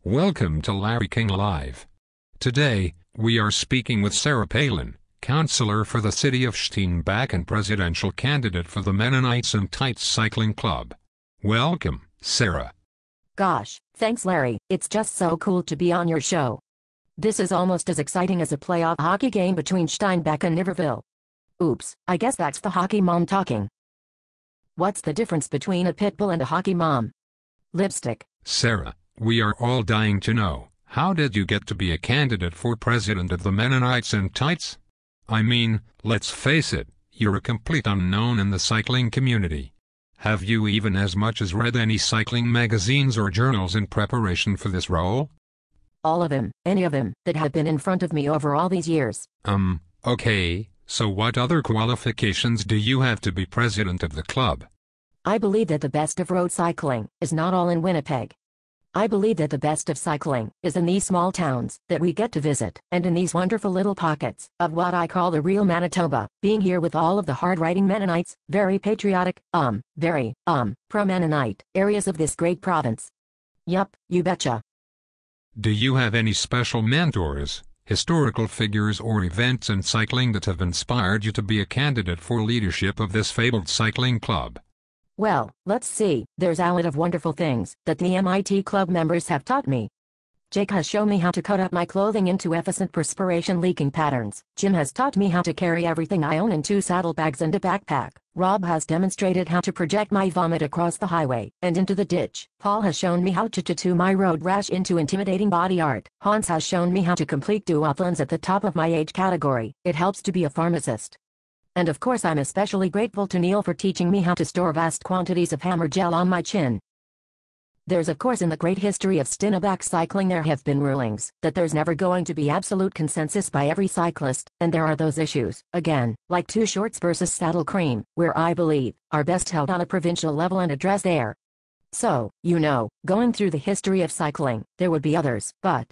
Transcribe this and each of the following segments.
Welcome to Larry King Live. Today, we are speaking with Sarah Palin, counselor for the city of Steenbach and presidential candidate for the Mennonites in Tights Cycling Club. Welcome, Sarah. Gosh, thanks Larry, it's just so cool to be on your show. This is almost as exciting as a playoff hockey game between Steinbach and Niverville. Oops, I guess that's the hockey mom talking. What's the difference between a pit bull and a hockey mom? Lipstick. Sarah, we are all dying to know, how did you get to be a candidate for president of the Mennonites in Tights? I mean, let's face it, you're a complete unknown in the cycling community. Have you even as much as read any cycling magazines or journals in preparation for this role? All of them, any of them, that have been in front of me over all these years. Okay, so what other qualifications do you have to be president of the club? I believe that the best of road cycling is not all in Winnipeg. I believe that the best of cycling is in these small towns that we get to visit, and in these wonderful little pockets of what I call the real Manitoba, being here with all of the hard-riding Mennonites, very patriotic, very, pro-Mennonite areas of this great province. Yup, you betcha. Do you have any special mentors, historical figures or events in cycling that have inspired you to be a candidate for leadership of this fabled cycling club? Well, let's see, there's a lot of wonderful things that the MIT club members have taught me. Jake has shown me how to cut up my clothing into efficient perspiration leaking patterns. Jim has taught me how to carry everything I own in 2 saddlebags and a backpack. Rob has demonstrated how to project my vomit across the highway and into the ditch. Paul has shown me how to tattoo my road rash into intimidating body art. Hans has shown me how to complete duathlons at the top of my age category. It helps to be a pharmacist. And of course I'm especially grateful to Neil for teaching me how to store vast quantities of hammer gel on my chin. There's of course in the great history of Steenbach cycling there have been rulings that there's never going to be absolute consensus by every cyclist, and there are those issues, again, like 2 shorts versus saddle cream, where I believe, are best held on a provincial level and addressed there. So, going through the history of cycling, there would be others, but,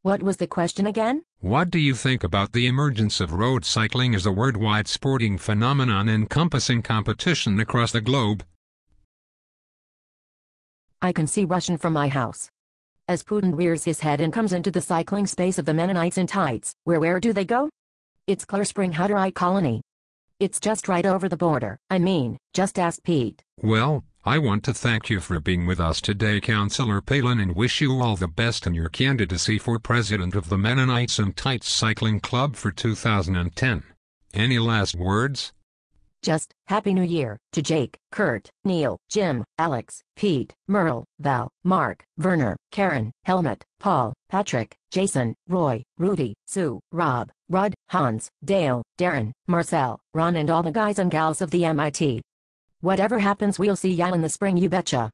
what was the question again? What do you think about the emergence of road cycling as a worldwide sporting phenomenon encompassing competition across the globe? I can see Russian from my house. As Putin rears his head and comes into the cycling space of the Mennonites in Tights, where do they go? It's Clearspring Hutterite Colony. It's just right over the border. I mean, just ask Pete. Well, I want to thank you for being with us today, Councillor Palin, and wish you all the best in your candidacy for president of the Mennonites in Tights Cycling Club for 2010. Any last words? Just, Happy New Year, to Jake, Kurt, Neil, Jim, Alex, Pete, Merle, Val, Mark, Werner, Karen, Helmut, Paul, Patrick, Jason, Roy, Rudy, Sue, Rob, Rod, Hans, Dale, Darren, Marcel, Ron, and all the guys and gals of the MIT. Whatever happens, we'll see ya in the spring, you betcha.